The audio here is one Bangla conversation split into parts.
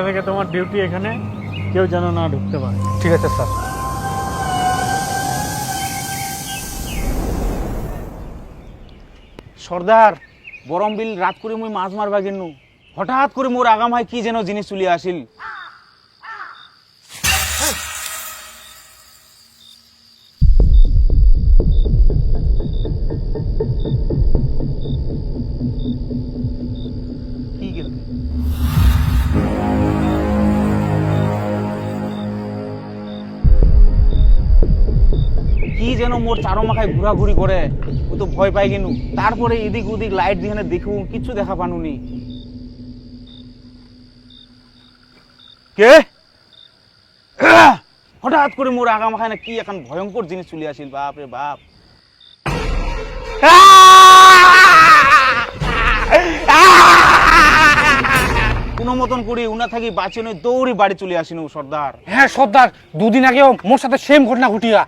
আজকে থেকে তোমার ডিউটি এখানে, কেউ যেন না ঢুকতে পারে। ঠিক আছে স্যার। সর্দার, গরম বিল রাত করে মুই মাছ মারবা গেনু, হঠাৎ করে মোর আগাম হয় কি যেন জিনিস চলে আসিল। কি গেল? কি যেন মোর চারো মাখায় ঘোরাঘুরি করে, ও তো ভয় পাই গেনু। তারপরে এদিক ওদিক লাইট দিয়ে দেখু, কিছু দেখা পানুনি। কে হঠাৎ করে মোর আগা মাখায় না কি এখন ভয়ঙ্কর জিনিস চলে আসিল, বাপ রে বাপ। কোনো মতন করি উনা থাকি বাঁচিয়ে নয় দৌড়ি বাড়ি চলে আসিনু সর্দার। হ্যাঁ সর্দার, দুদিন আগেও মোর সাথে সেম ঘটনা ঘটিয়া।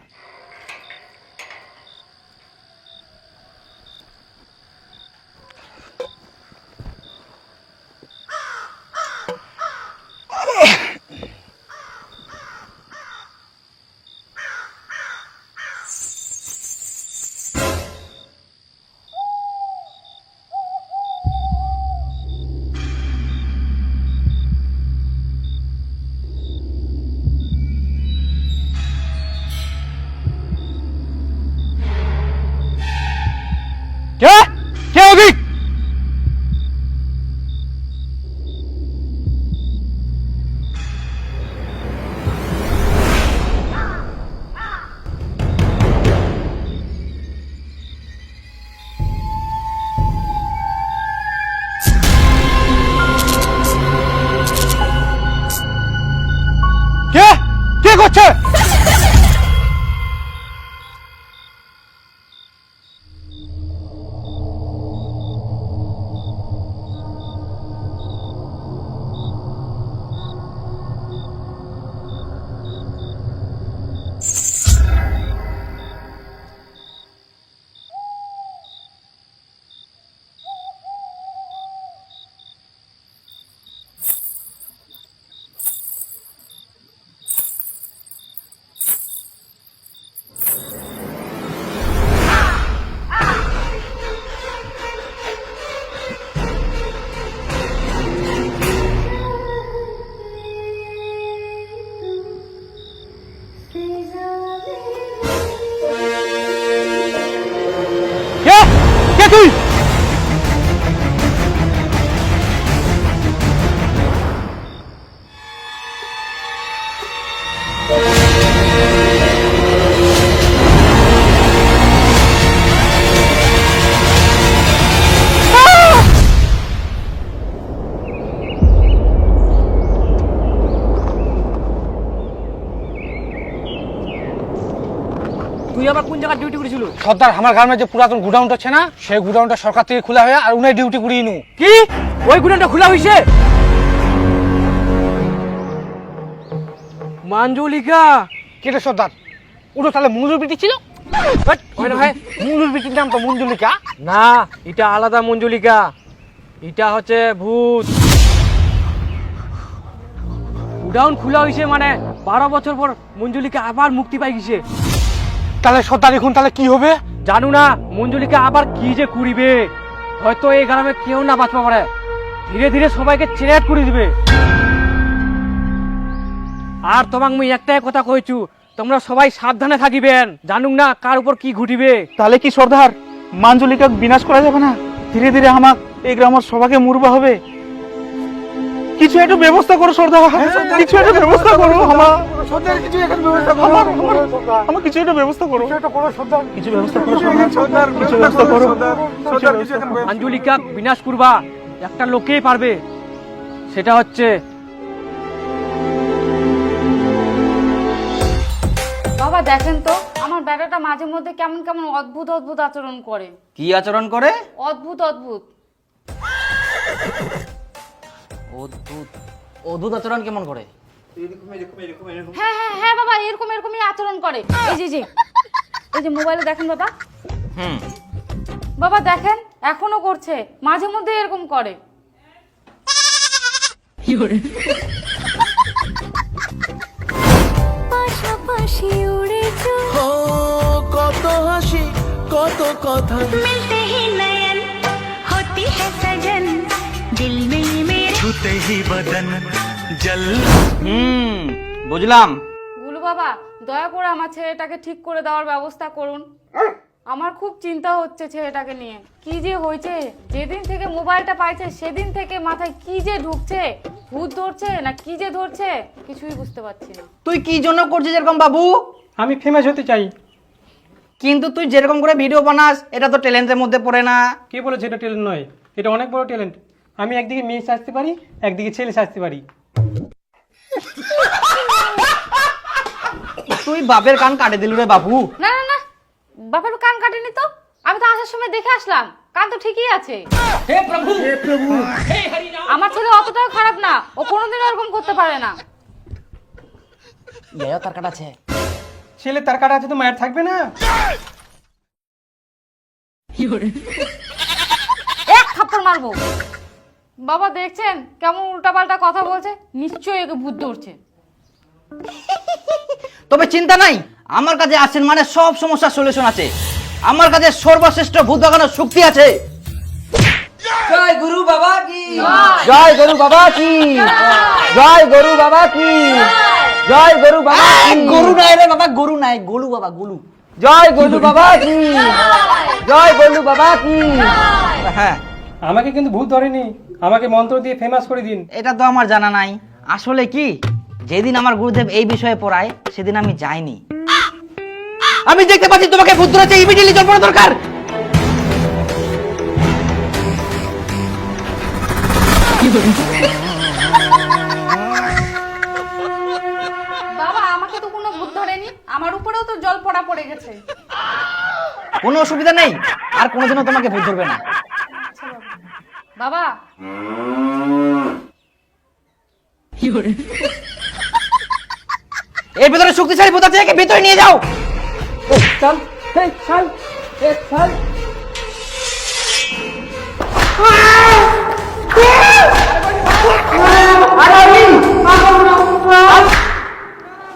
কে কে ওদিক? কে কে করছে? কে কে তুই? তুই আবার কোন জায়গায় ডিউটি করেছিল? সর্দার, আমার গ্রামের যে পুরাতন গুডাউনটা আছে না, সেই গুডাউনটা সরকার থেকে খোলা হয়ে আর উনাই ডিউটি করিয়ে নু। কি ওই গুডাউনটা খোলা হইছে? মঞ্জুলিকা কে রে সর্দার? ওটা তাহলে মঞ্জুর বিটি ছিল? ওইটা ভাই মঞ্জুর বিটির নাম তো মঞ্জুলিকা। না, এটা আলাদা মঞ্জুলিকা, এটা হচ্ছে ভূত। গুডাউন খোলা হইছে মানে 12 বছর পর মঞ্জুলিকা আবার মুক্তি পাই গেছে। তাহলে সর্দার এখন তাহলে কি হবে? জানু না মঞ্জুলিকা আবার কি যে করিবে, হয়তো এই গ্রামে কেউ না বাঁচবা পারে, ধীরে ধীরে সবাইকে চেরাট করে দিবে। আর তোমাক মুই একটাই কথা কইছু, তোমরা সবাই সাবধানে থাকিবেন, জানুক না কার উপর কি ঘটিবে। তাহলে কি সর্দার মাঞ্জলিকা বিনাশ করা যাবে না? ধীরে ধীরে আমার এই গ্রামের সবাইকে মুরবা হবে। কিছু একটা ব্যবস্থা করো সর্দার, কিছু একটা ব্যবস্থা করো। সর্দার কিছু এখানে ব্যবস্থা করো। আমার কিছু একটা ব্যবস্থা করো, এটা করো সর্দার। কিছু ব্যবস্থা করো সর্দার, কিছু ব্যবস্থা করো। সর্দার কিছু এখানে মঞ্জুলিকা বিনাশ করবা একটা লোকেই পারবে, সেটা হচ্ছে বাবা। দেখেন তো আমার বেটাটা মাঝে মধ্যে কেমন কেমন অদ্ভুত অদ্ভুত আচরণ করে। কি আচরণ করে? অদ্ভুত অদ্ভুত। অদ্ভুত অদ্ভুত আচরণ কেমন করে? হ্যাঁ হ্যাঁ হ্যাঁ বাবা, এরকম এরকমই আচরণ করে। এই যে মোবাইলে দেখেন বাবা। বাবা দেখেন, এখনো করছে, মাঝে মধ্যে এরকম করে। मिलते ही नयन होती है सजन दिल में मेरे বুঝলাম। গুলু বাবা দয়া করে আমার ছেলেটাকে ঠিক করে দেওয়ার ব্যবস্থা করুন। আমার খুব চিন্তা হচ্ছে ছেলেটাকে নিয়ে। কি যে হয়েছে, যেদিন থেকে মোবাইলটা পাইছে সেদিন থেকে মাথায় কি যে ঢুকছে, ভূত ধরছে না কি যে ধরছে কিছুই বুঝতে পারছি না। তুই কি জন্য করছিস এরকম বাবু? আমি ফেমাস হতে চাই। কিন্তু তুই যেরকম করে ভিডিও বানাস এটা তো ট্যালেন্টের মধ্যে পড়ে না। কে বলেছে এটা ট্যালেন্ট নয়? এটা অনেক বড় ট্যালেন্ট। আমি একদিকে মেয়ে সাজতে পারি, একদিকে ছেলে সাজতে পারি। তুই বাপের কান কাটে দিল রে বাবু। না না না, বাপের কান কাটেনি তো, আমি তো আসার সময় দেখে আসলাম, কান তো ঠিকই আছে। হে প্রভু, হে প্রভু, হে হরি রাম। আমার ছেলে অতটাও খারাপ না, ও কোনোদিন এরকম করতে পারে না। যাও তার কাটা আছে। ছেলে তার কাটা আছে তো মায়ের থাকবে না? এক থাপ্পড় মারবো। বাবা দেখছেন কেমন উল্টাপাল্টা কথা বলছে, নিশ্চয়ই একে ভূত ধরছে। তবে চিন্তা নাই, আমার কাছে আছেন মানে সব সমস্যার সলিউশন আছে। আমার কাছে সর্বশ্রেষ্ঠ ভূত ভাগানোর শক্তি আছে। জয় গুরু বাবা কি, জয় গুরু বাবা কি, জয় গুরু বাবা কি, জয় গুরু বাবা কি। গরু নাই রে বাবা, গরু নাই, গোলু বাবা, গোলু। জয় গুরু বাবা কি, জয় গুরু বাবা কি। হ্যাঁ, আমাকে কিন্তু ভূত ধরেনি, আমাকে মন্ত্র দিয়ে ফেমাস করে দিন। এটা তো আমার জানা নাই। আসলে কি, যেদিন আমার গুরুদেব এই বিষয়ে পড়ায় সেদিন আমি যাইনি। আমি দেখতে পাচ্ছি তোমাকে ভূত ধরেছে, ইমিডিয়েটলি জল পড়া দরকার। বাবা আমাকে তো কোনো ভূত ধরেনি, আমার উপরেও তো জল পড়া পড়ে গেছে। কোনো অসুবিধা নেই, আর কোনোদিনও তোমাকে ভূত ধরবে না। বাবা এর ভিতরে শক্তিশালী ভূত আছে, একে ভিতরে নিয়ে যাও। চল, এই চল, এই চল।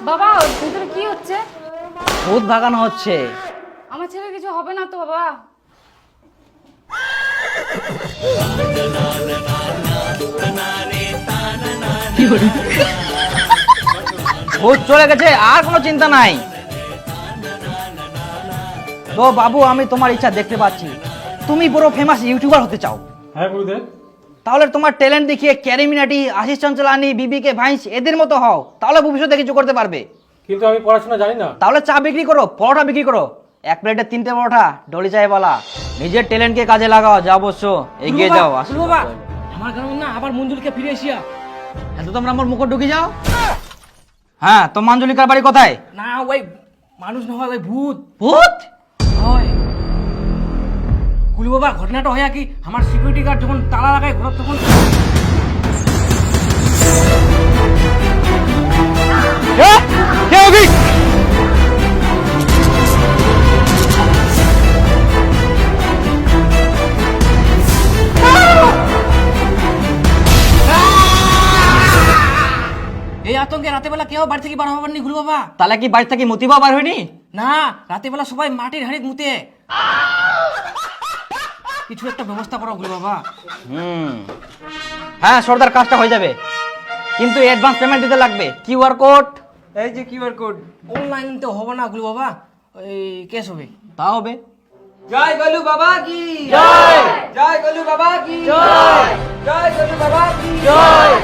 বাবা ভিতরে কি হচ্ছে? ভূত ভাগানো হচ্ছে। আমার ছেলে কিছু হবে না তো বাবা? ভূত চলে গেছে, আর কোনো চিন্তা নাই। তো বাবু, আমি তোমার ইচ্ছা দেখতে পাচ্ছি, তুমি পুরো ফেমাস ইউটিউবার হতে চাও। হ্যাঁ গুরুদেব। তাহলে তোমার ট্যালেন্ট দেখিয়ে ক্যারিমিনাটি, আশিস চঞ্চলানি, বিবিকে ভাইস এদের মতো হও, তাহলে ভবিষ্যতে কিছু করতে পারবে। কিন্তু আমি পড়াশোনা জানি না। তাহলে চা বিক্রি করো, পরোটা বিক্রি করো, এক প্লেটে 3টে পরোটা, ডলি চাইওয়ালা। নিজের ট্যালেন্টকে কাজে লাগাও, যা অবশ্য এগিয়ে যাও। আসলে বাবা আমার গ্রামে না আবার মঞ্জুলিকে ফিরে আসিয়া। এত তোমরা আমার মুখ ঢুকে যাও। হ্যাঁ, তো মাঞ্জলিকার বাড়ি কোথায়? না ওই মানুষ না হয় ওই ভূত। ভূত? হয় কুলু বাবা, ঘটনাটা হয় কি, আমার সিকিউরিটি গার্ড যখন তালা লাগায় ঘর তখন এই আতঙ্কে রাতে বেলা কেউ বাড়ি থেকে বার হবার নি গুলু বাবা। তাহলে কি বাড়ি থেকে মতিবা বার হয়নি? না, রাতে বেলা সবাই মাটির হাড়ি মুতে। কিছু একটা ব্যবস্থা করো গুলু বাবা। হ্যাঁ সর্দার, কাজটা হয়ে যাবে, কিন্তু অ্যাডভান্স পেমেন্ট দিতে লাগবে। কিউআর কোড, এই যে কিউআর কোড। অনলাইন তো হবে না গুলু বাবা, ওই কেস হবে। তা হবে। জয় গলু বাবা কি জয়, জয় গলু বাবা কি জয়, জয় গলু বাবা কি জয়।